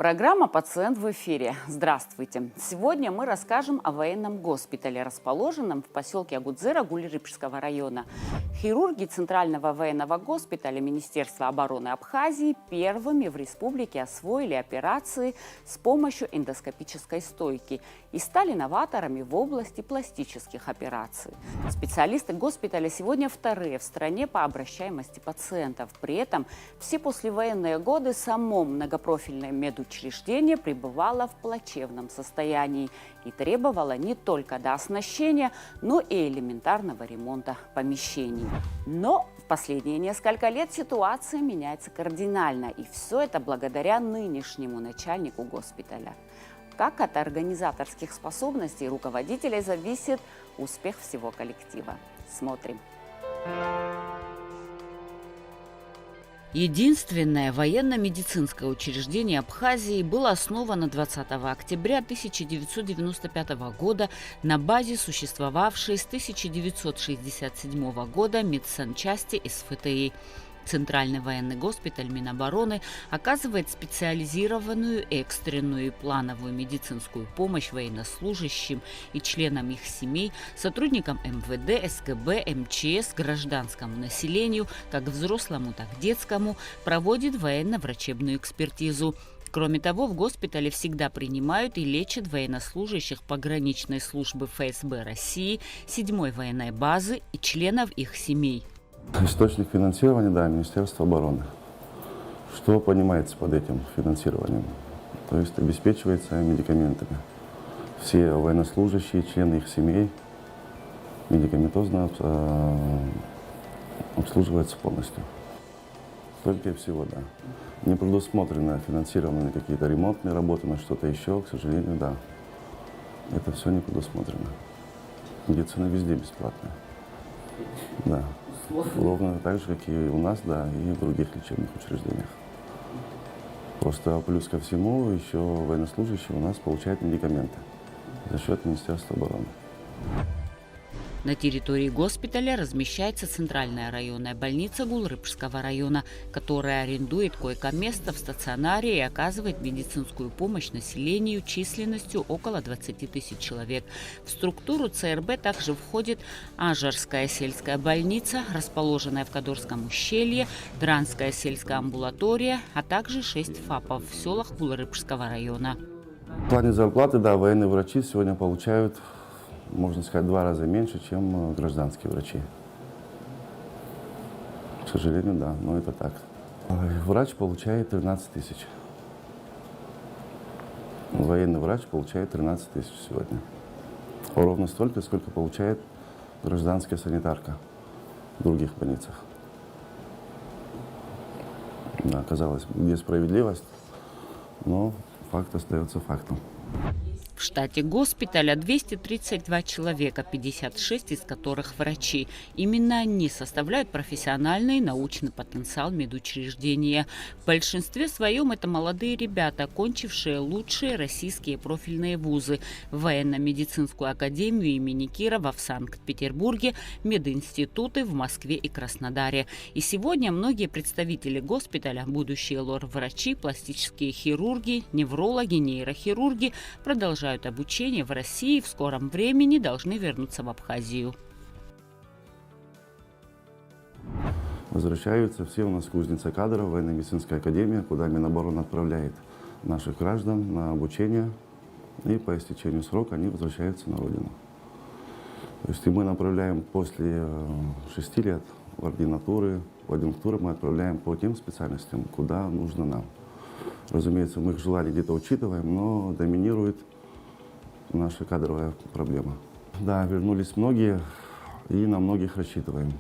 Программа «Пациент в эфире». Здравствуйте. Сегодня мы расскажем о военном госпитале, расположенном в поселке Агудзера Гуль-Рыпчского района. Хирурги Центрального военного госпиталя Министерства обороны Абхазии первыми в республике освоили операции с помощью эндоскопической стойки и стали новаторами в области пластических операций. Специалисты госпиталя сегодня вторые в стране по обращаемости пациентов. При этом все послевоенные годы само многопрофильное медучреждение пребывало в плачевном состоянии и требовало не только дооснащения, но и элементарного ремонта помещений. Но в последние несколько лет ситуация меняется кардинально, и все это благодаря нынешнему начальнику госпиталя. Как от организаторских способностей руководителей зависит успех всего коллектива. Смотрим. Единственное военно-медицинское учреждение Абхазии было основано 20 октября 1995 года на базе существовавшей с 1967 года медсанчасти СФТИ. Центральный военный госпиталь Минобороны оказывает специализированную экстренную и плановую медицинскую помощь военнослужащим и членам их семей, сотрудникам МВД, СКБ, МЧС, гражданскому населению, как взрослому, так и детскому, проводит военно-врачебную экспертизу. Кроме того, в госпитале всегда принимают и лечат военнослужащих пограничной службы ФСБ России, 7-й военной базы и членов их семей. Источник финансирования, да, Министерство обороны. Что понимается под этим финансированием? То есть обеспечивается медикаментами. Все военнослужащие, члены их семей медикаментозно обслуживаются полностью. Только и всего, да. Не предусмотрено финансирование какие-то ремонтные работы, на что-то еще, к сожалению, да. Это все не предусмотрено. Медицина везде бесплатная. Да. Ровно так же, как и у нас, да, и в других лечебных учреждениях. Просто плюс ко всему еще военнослужащие у нас получают медикаменты за счет Министерства обороны. На территории госпиталя размещается центральная районная больница Гуль-Рыпчского района, которая арендует койко-место в стационаре и оказывает медицинскую помощь населению численностью около 20 тысяч человек. В структуру ЦРБ также входит Ажарская сельская больница, расположенная в Кадорском ущелье, Дранская сельская амбулатория, а также 6 ФАПов в селах Гуль-Рыпчского района. В плане зарплаты, да, военные врачи сегодня получают, можно сказать, 2 раза меньше, чем гражданские врачи. К сожалению, да, но это так. Врач получает 13 тысяч. Военный врач получает 13 тысяч сегодня. Ровно столько, сколько получает гражданская санитарка в других больницах. Да, казалось бы, где справедливость, но факт остается фактом. В штате госпиталя 232 человека, 56 из которых врачи. Именно они составляют профессиональный и научный потенциал медучреждения. В большинстве своем это молодые ребята, окончившие лучшие российские профильные вузы: военно-медицинскую академию имени Кирова в Санкт-Петербурге, мединституты в Москве и Краснодаре. И сегодня многие представители госпиталя, будущие лор-врачи, пластические хирурги, неврологи, нейрохирурги продолжают обучение в России и в скором времени должны вернуться в Абхазию. Возвращаются все у нас кузница кадров, военно-медицинская академия, куда Минобороны отправляет наших граждан на обучение, и по истечению срока они возвращаются на родину. То есть и мы направляем после 6 лет в ординатуры, мы отправляем по тем специальностям, куда нужно нам. Разумеется, мы их желания где-то учитываем, но доминирует наша кадровая проблема. Да, вернулись многие, и на многих рассчитываем.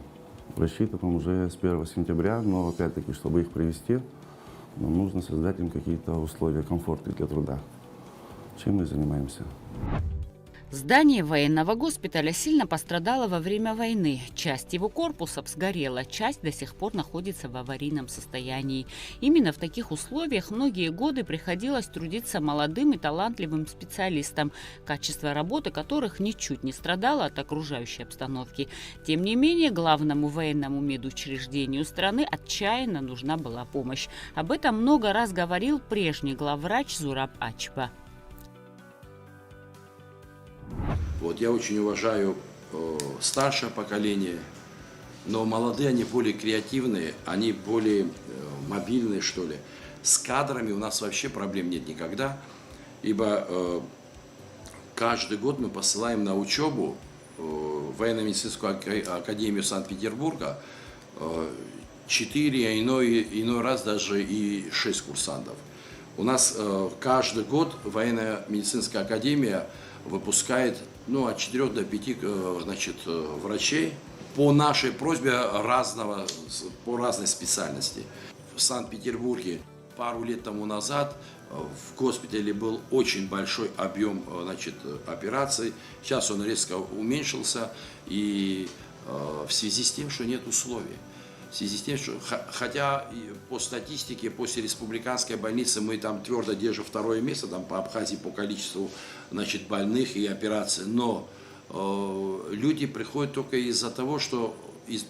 Рассчитываем уже с 1 сентября, но опять-таки, чтобы их привести, нам нужно создать им какие-то условия комфортные для труда, чем мы занимаемся. Здание военного госпиталя сильно пострадало во время войны. Часть его корпуса сгорела, часть до сих пор находится в аварийном состоянии. Именно в таких условиях многие годы приходилось трудиться молодым и талантливым специалистам, качество работы которых ничуть не страдало от окружающей обстановки. Тем не менее, главному военному медучреждению страны отчаянно нужна была помощь. Об этом много раз говорил прежний главврач Зураб Ачба. Вот, я очень уважаю старшее поколение, но молодые, они более креативные, они более мобильные, что ли. С кадрами у нас вообще проблем нет никогда, ибо каждый год мы посылаем на учебу в военно-медицинскую академию Санкт-Петербурга 4, а иной раз даже и 6 курсантов. У нас каждый год военно-медицинская академия выпускает от 4 до 5 врачей по нашей просьбе по разной специальности. В Санкт-Петербурге пару лет тому назад в госпитале был очень большой объем операций. Сейчас он резко уменьшился и в связи с тем, что нет условий. В связи с тем, что, хотя по статистике, после республиканской больницы мы там твердо держим второе место там, по Абхазии по количеству больных и операций, но люди приходят только из-за того, что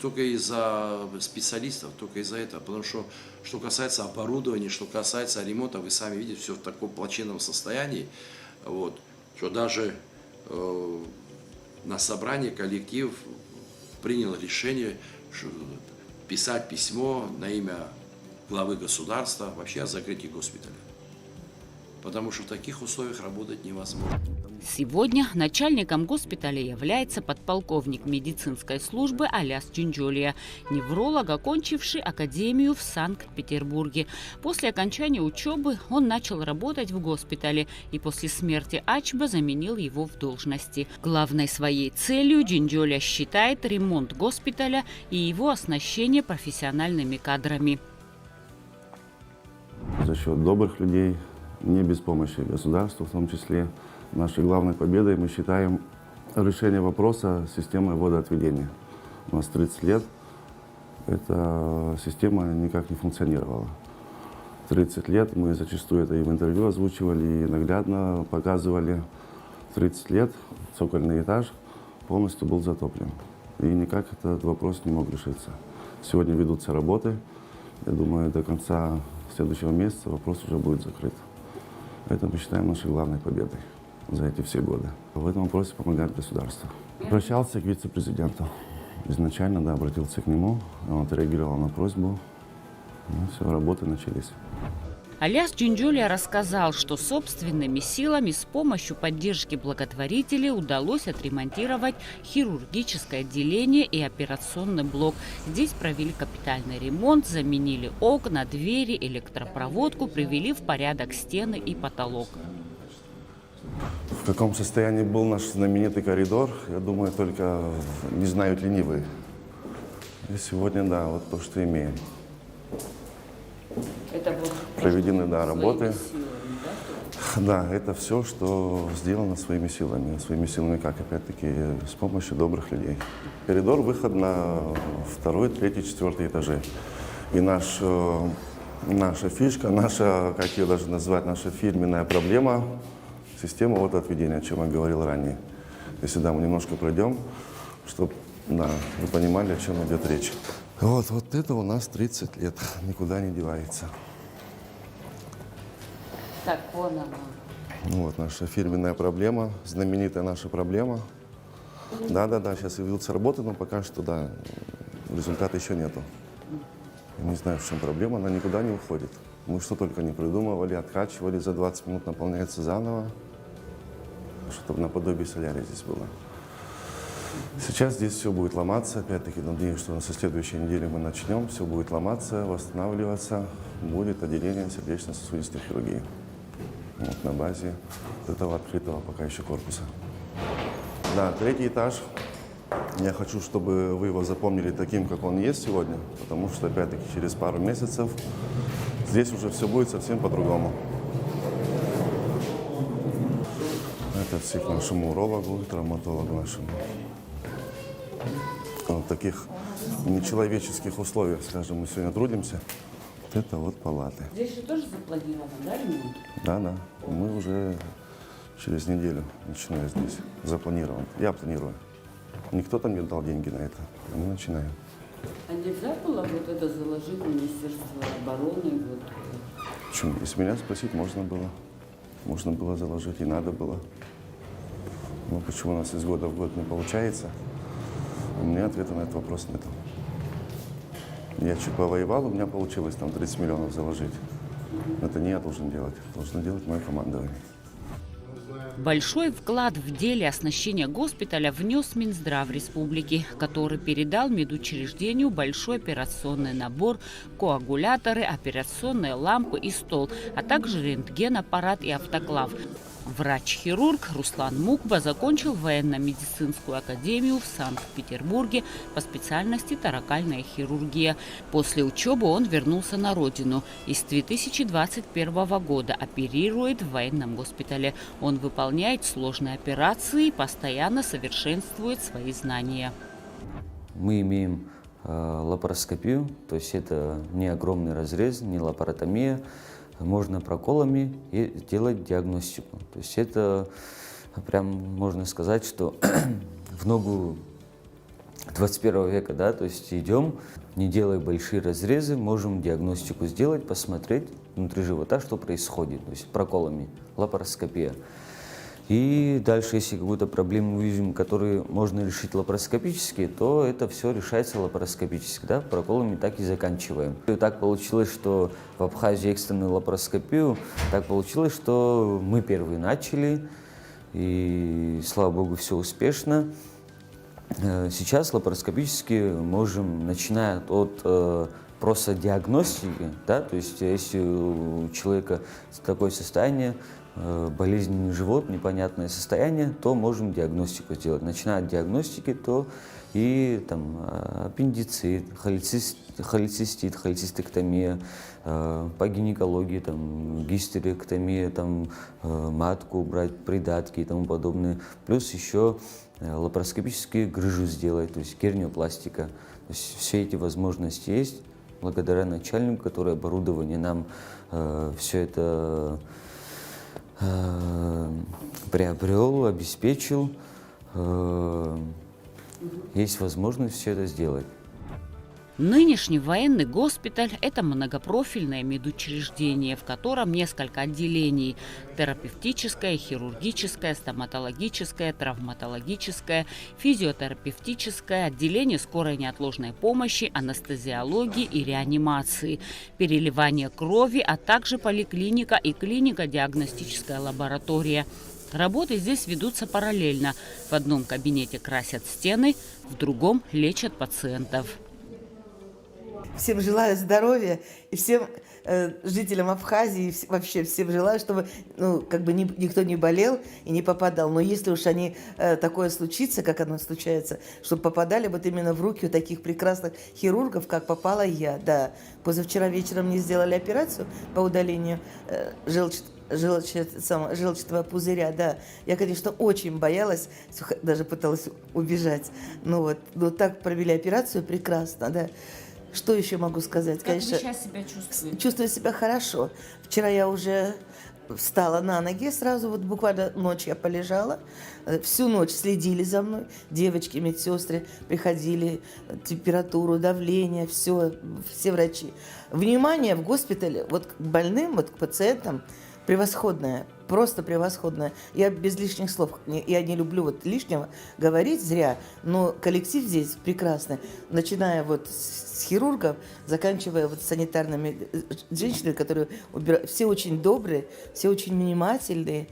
только из-за специалистов, только из-за этого. Потому что касается оборудования, что касается ремонта, вы сами видите, все в таком плачевном состоянии, вот, что даже на собрании коллектив принял решение, что писать письмо на имя главы государства вообще о закрытии госпиталя. Потому что в таких условиях работать невозможно. Сегодня начальником госпиталя является подполковник медицинской службы Аляс Джинджолия, невролог, окончивший академию в Санкт-Петербурге. После окончания учебы он начал работать в госпитале и после смерти Ачба заменил его в должности. Главной своей целью Джинджолия считает ремонт госпиталя и его оснащение профессиональными кадрами. За счет добрых людей, не без помощи государства в том числе, нашей главной победой мы считаем решение вопроса с системой водоотведения. У нас 30 лет эта система никак не функционировала. 30 лет мы зачастую это и в интервью озвучивали, и наглядно показывали. 30 лет цокольный этаж полностью был затоплен. И никак этот вопрос не мог решиться. Сегодня ведутся работы. Я думаю, до конца следующего месяца вопрос уже будет закрыт. Это мы считаем нашей главной победой за эти все годы. В этом вопросе помогает государство. Обращался к вице-президенту. Изначально, да, обратился к нему, он отреагировал на просьбу. Все, работы начались. Аляс Джинджолия рассказал, что собственными силами с помощью поддержки благотворителей удалось отремонтировать хирургическое отделение и операционный блок. Здесь провели капитальный ремонт, заменили окна, двери, электропроводку, привели в порядок стены и потолок. В каком состоянии был наш знаменитый коридор, я думаю, только не знают ленивые. И сегодня, да, вот то, что имеем. Это вот проведены, да, работы. силами, да, это все, что сделано своими силами. Своими силами как? Опять-таки, с помощью добрых людей. Коридор, выход на 2, 3, 4 этажи. И наша фишка, как ее даже назвать, наша фирменная проблема – система водоотведения, о чем я говорил ранее. Если да, мы немножко пройдем, чтобы вы понимали, о чем идет речь. Вот это у нас 30 лет, никуда не девается. Так, вон она. Вот наша фирменная проблема, знаменитая наша проблема. Да, сейчас ведутся работы, но пока что, да, результата еще нету. Я не знаю, в чем проблема, она никуда не уходит. Мы что только не придумывали, откачивали, за 20 минут наполняется заново, чтобы наподобие солярия здесь было. Сейчас здесь все будет ломаться, опять-таки, надеюсь, что со следующей недели мы начнем, все будет ломаться, восстанавливаться, будет отделение сердечно-сосудистой хирургии. Вот на базе этого открытого пока еще корпуса. Да, 3 этаж. Я хочу, чтобы вы его запомнили таким, как он есть сегодня, потому что, опять-таки, через пару месяцев здесь уже все будет совсем по-другому. мотоцикл нашему урологу, травматологу нашему. В таких нечеловеческих условиях, скажем, мы сегодня трудимся. Вот это вот палаты. Здесь же тоже запланировано, да, ремонт? Да. Мы уже через неделю начинаем здесь. Запланирован. Я планирую. Никто там не дал деньги на это. Мы начинаем. А нельзя было вот это заложить в Министерство обороны? Вот? Почему? Если меня спросить, можно было. Можно было заложить, и надо было. Но почему у нас из года в год не получается? У меня ответа на этот вопрос нет. Я чуть повоевал, у меня получилось там 30 миллионов заложить. Это не я должен делать. Должно делать мое командование. Большой вклад в деле оснащения госпиталя внес Минздрав Республики, который передал медучреждению большой операционный набор, коагуляторы, операционные лампы и стол, а также рентгенаппарат и автоклав. Врач-хирург Руслан Мукба закончил военно-медицинскую академию в Санкт-Петербурге по специальности торакальная хирургия. После учебы он вернулся на родину и с 2021 года оперирует в военном госпитале. Он выполняет сложные операции и постоянно совершенствует свои знания. Мы имеем лапароскопию, то есть это не огромный разрез, не лапаротомия. Можно проколами и делать диагностику. То есть это прям можно сказать, что в ногу 21 века, да, то есть идем, не делая большие разрезы, можем диагностику сделать, посмотреть внутри живота, что происходит, то есть проколами, лапароскопия. И дальше, если какую-то проблему увидим, которую можно решить лапароскопически, то это все решается лапароскопически, да, проколами так и заканчиваем. И так получилось, что в Абхазии экстренную лапароскопию, так получилось, что мы первые начали, и, слава богу, все успешно. Сейчас лапароскопически можем, начиная от просто диагностики, да, то есть если у человека такое состояние, болезненный живот, непонятное состояние, то можем диагностику сделать. Начиная от диагностики, то и там аппендицит, холецистит, холецистэктомия, по гинекологии, там, гистерэктомия, там, матку убрать, придатки и тому подобное. Плюс еще лапароскопические грыжу сделать, то есть герниопластика. То есть все эти возможности есть. Благодаря начальнику, который оборудование нам все это приобрел, обеспечил, есть возможность все это сделать. Нынешний военный госпиталь – это многопрофильное медучреждение, в котором несколько отделений – терапевтическое, хирургическое, стоматологическое, травматологическое, физиотерапевтическое, отделение скорой неотложной помощи, анестезиологии и реанимации, переливание крови, а также поликлиника и клинико-диагностическая лаборатория. Работы здесь ведутся параллельно. В одном кабинете красят стены, в другом лечат пациентов. Всем желаю здоровья и всем жителям Абхазии, вообще всем желаю, чтобы никто не болел и не попадал. Но если уж такое случится, как оно случается, чтобы попадали вот именно в руки у таких прекрасных хирургов, как попала я. Да, позавчера вечером мне сделали операцию по удалению желчного пузыря, да. Я, конечно, очень боялась, даже пыталась убежать. Но так провели операцию прекрасно, да. Что еще могу сказать? Как вы сейчас себя чувствуете? Чувствую себя хорошо. Вчера я уже встала на ноги сразу, буквально ночь я полежала. Всю ночь следили за мной. Девочки, медсестры приходили, температуру, давление, все врачи. Внимание в госпитале к больным, к пациентам превосходное, просто превосходное. Я без лишних слов, я не люблю лишнего говорить зря, но коллектив здесь прекрасный. Начиная с хирургов, заканчивая санитарными женщинами, которые убирают. Все очень добрые, все очень внимательные,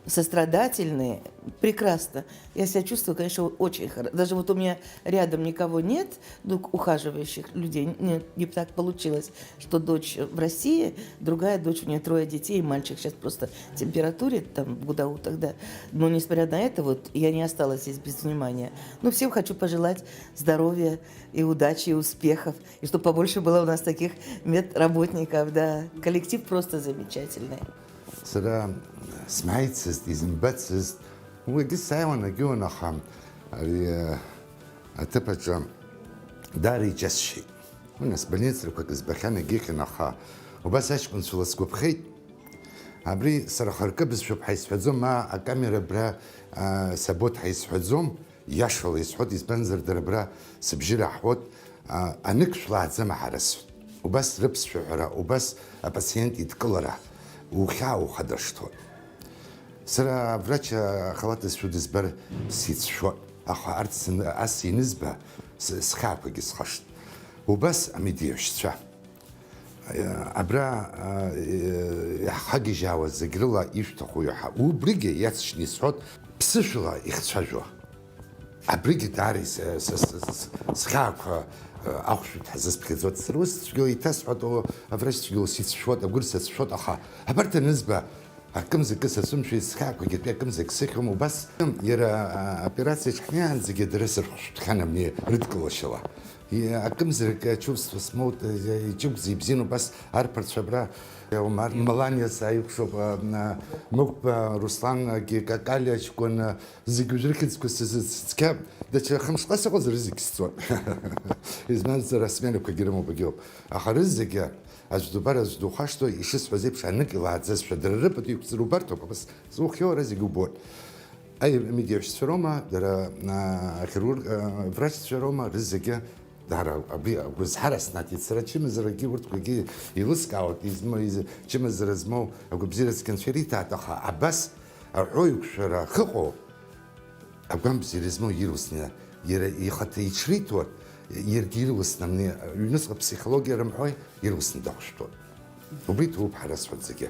сострадательные. Прекрасно. Я себя чувствую, конечно, очень хорошо. Даже у меня рядом никого нет, ухаживающих людей. Не так получилось, что дочь в России, другая дочь, у нее 3 детей, мальчик сейчас просто температурит там в Гудаутах, да. Но несмотря на это, я не осталась здесь без внимания. Всем хочу пожелать здоровья и удачи, и успехов, и чтобы побольше было у нас таких медработников, да. Коллектив просто замечательный. Sıra smeitsest, diesen Betzest, وقصة وانا جونا خام أتبقى داري جسشي والناس بنيتر كوكس بخانة جيك نخا وبس ايش كنت سلسكو بخيت عبري صراحة ركبز شو بحيث حزوم ما الكاميرا برا سبوت حيث حزوم يشفل يسحوت يسبنزر در برا سبجير حوت أنكش لعد زما حرس وبس ربس شعرة وبس أبسينت يتكلره وخاو خدرشتون سرا فراتش خلاتس شو دزبر سيت شو أخو أرتس أسي نسبة سخاب جس خشت وبس أميديش شو أبرا حاجة جاوز زجرلا يشتخو يحا وبريجي ياتش نسحوت بسشلا يختشجوا أبريجي داري سخاب auch schon das ist so das جو يتسعد افرش جو سيت شوت اقول سيت شوت اخا عبرت النسبه كم زي قصه سمشي سكاك وجيت كم زي سكم وبس يرى اوبراسيون شحنان زي درس خانه مني ردكل شلا هي كم زي تشوف سموت يجوب زي بزينو بس اربرت شبرا ومار ملانيا سايق شوف مكب روسلان قال شكون زي جركت سكاب ده خمس قصه غزر رزق ستون измен за размену кагирему бегел. А харызеге ажду баразду хашто и шис вазеп шанник ладзес шадрып и рубарто пас зухё разигу бот. Ай медиаш сферома дара на хирург врач сферома рызеге дара аби гузхарас натицра чим зраги урт куги илскаут измо из чим зразмо агубзирас конферита таха абас аруйк шара хо абгам бзиризмо ирусня يخطي يشريتور يرجيلوس نمني ينسق психология رمحوي يروسن دخشتور وبيت هو بحرس فزكي.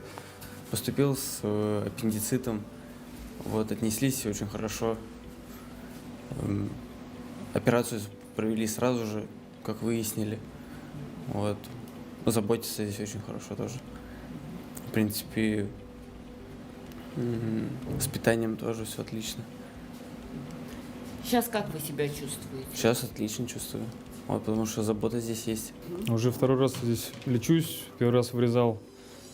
Поступил с аппендицитом, вот, отнеслись очень хорошо. Операцию провели сразу же, как выяснили. Вот. Заботиться здесь очень хорошо тоже. В принципе, с питанием тоже все отлично. Сейчас как вы себя чувствуете? Сейчас отлично чувствую, вот, потому что забота здесь есть. Уже второй раз здесь лечусь, первый раз вырезал,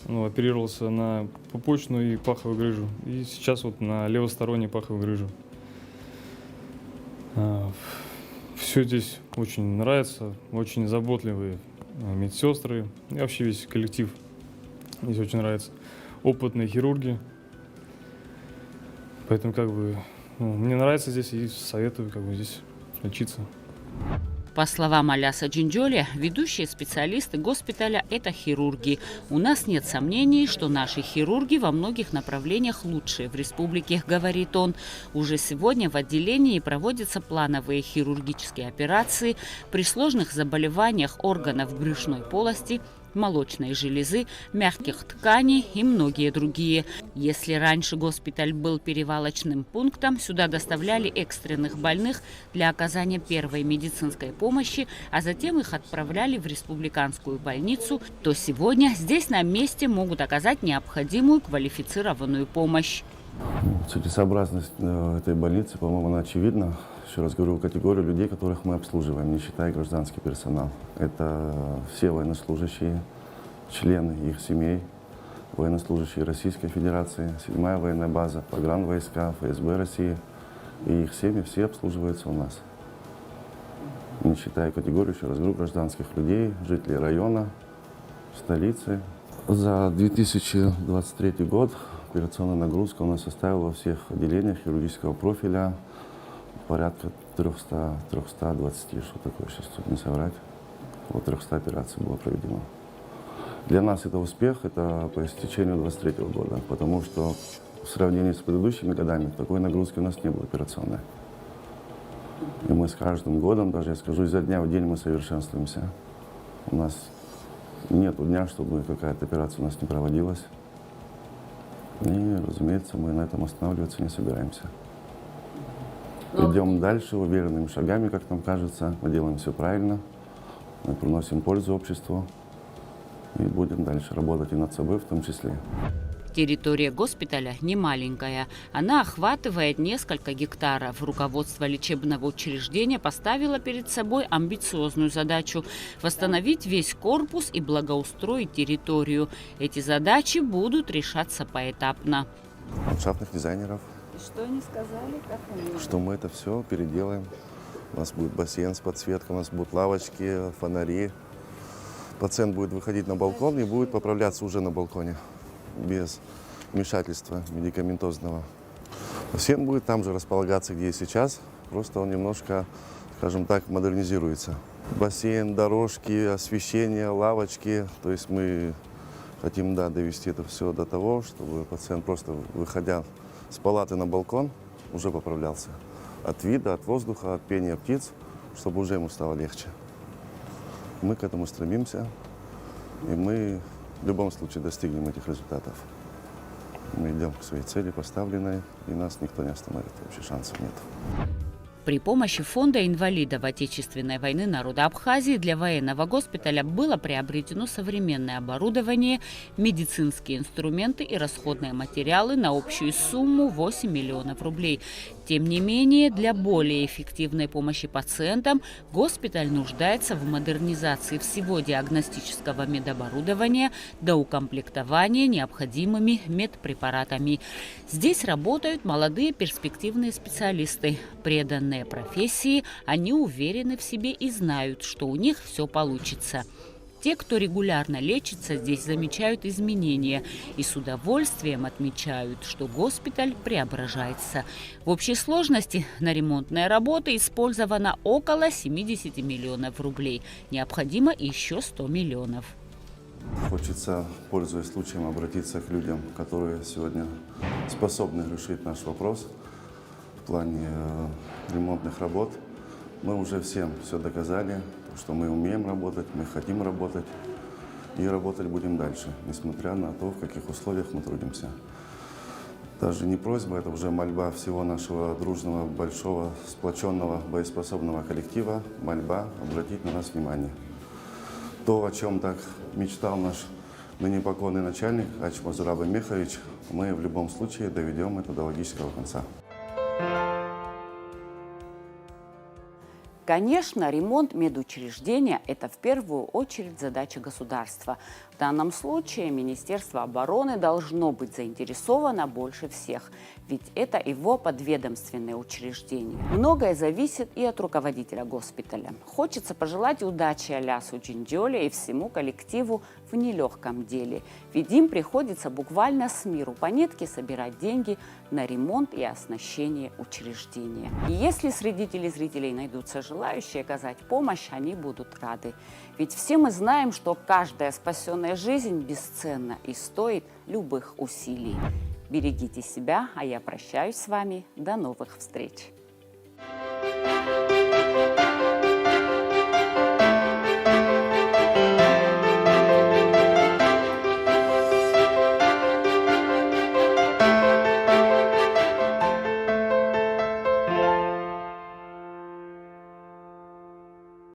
оперировался на пупочную и паховую грыжу. И сейчас вот на левостороннюю паховую грыжу. Все здесь очень нравится, очень заботливые медсестры. И вообще весь коллектив здесь очень нравится. Опытные хирурги. Поэтому как бы мне нравится здесь и советую как бы здесь лечиться. По словам Аляса Джинджоли, ведущие специалисты госпиталя – это хирурги. У нас нет сомнений, что наши хирурги во многих направлениях лучшие в республике, говорит он. Уже сегодня в отделении проводятся плановые хирургические операции при сложных заболеваниях органов брюшной полости, молочной железы, мягких тканей и многие другие. Если раньше госпиталь был перевалочным пунктом, сюда доставляли экстренных больных для оказания первой медицинской помощи, а затем их отправляли в республиканскую больницу, то сегодня здесь на месте могут оказать необходимую квалифицированную помощь. Целесообразность этой больницы, по-моему, она очевидна. Еще раз говорю, категорию людей, которых мы обслуживаем, не считая гражданский персонал. Это все военнослужащие, члены их семей, военнослужащие Российской Федерации, 7-я военная база, погранвойска, ФСБ России. И их семьи все обслуживаются у нас. Не считая категорию, еще раз говорю, гражданских людей, жителей района, столицы. За 2023 год операционная нагрузка у нас составила во всех отделениях хирургического профиля порядка 320, что такое сейчас, чтобы не соврать. Вот 300 операций было проведено. Для нас это успех, это по истечению 2023 года, потому что в сравнении с предыдущими годами такой нагрузки у нас не было операционной. И мы с каждым годом, даже я скажу, изо дня в день мы совершенствуемся. У нас нет дня, чтобы какая-то операция у нас не проводилась. И, разумеется, мы на этом останавливаться не собираемся. Идем дальше уверенными шагами, как нам кажется. Мы делаем все правильно. Мы приносим пользу обществу. И будем дальше работать и над собой в том числе. Территория госпиталя не маленькая. Она охватывает несколько гектаров. Руководство лечебного учреждения поставило перед собой амбициозную задачу – восстановить весь корпус и благоустроить территорию. Эти задачи будут решаться поэтапно. Ландшафтных дизайнеров, И что они сказали, как они? Что мы это все переделаем. У нас будет бассейн с подсветкой, у нас будут лавочки, фонари. Пациент будет выходить на балкон и будет поправляться уже на балконе, без вмешательства медикаментозного. Бассейн будет там же располагаться, где и сейчас, просто он немножко, скажем так, модернизируется. Бассейн, дорожки, освещение, лавочки. То есть мы хотим, да, довести это все до того, чтобы пациент просто, выходя с палаты на балкон, уже поправлялся. От вида, от воздуха, от пения птиц, чтобы уже ему стало легче. Мы к этому стремимся, и мы в любом случае достигнем этих результатов. Мы идем к своей цели поставленной, и нас никто не остановит, вообще шансов нет. При помощи фонда инвалидов Отечественной войны народа Абхазии для военного госпиталя было приобретено современное оборудование, медицинские инструменты и расходные материалы на общую сумму 8 миллионов рублей. Тем не менее, для более эффективной помощи пациентам госпиталь нуждается в модернизации всего диагностического медоборудования до укомплектования необходимыми медпрепаратами. Здесь работают молодые перспективные специалисты, преданные профессии, они уверены в себе и знают, что у них все получится. Те, кто регулярно лечится, здесь замечают изменения и с удовольствием отмечают, что госпиталь преображается. В общей сложности на ремонтные работы использовано около 70 миллионов рублей. Необходимо еще 100 миллионов. Хочется, пользуясь случаем, обратиться к людям, которые сегодня способны решить наш вопрос в плане ремонтных работ. Мы уже всем все доказали, что мы умеем работать, мы хотим работать и работать будем дальше, несмотря на то, в каких условиях мы трудимся. Даже не просьба, это уже мольба всего нашего дружного, большого, сплоченного, боеспособного коллектива, мольба обратить на нас внимание. То, о чем так мечтал наш ныне покойный начальник Ачма Зураб Мехович, мы в любом случае доведем это до логического конца. Конечно, ремонт медучреждения – это в первую очередь задача государства. В данном случае Министерство обороны должно быть заинтересовано больше всех, ведь это его подведомственное учреждение. Многое зависит и от руководителя госпиталя. Хочется пожелать удачи Алясу Джинджоле и всему коллективу в нелегком деле, ведь им приходится буквально с миру по нитке собирать деньги на ремонт и оснащение учреждения. И если среди телезрителей найдутся желающие оказать помощь, они будут рады. Ведь все мы знаем, что каждая спасенная жизнь бесценна и стоит любых усилий. Берегите себя, а я прощаюсь с вами. До новых встреч!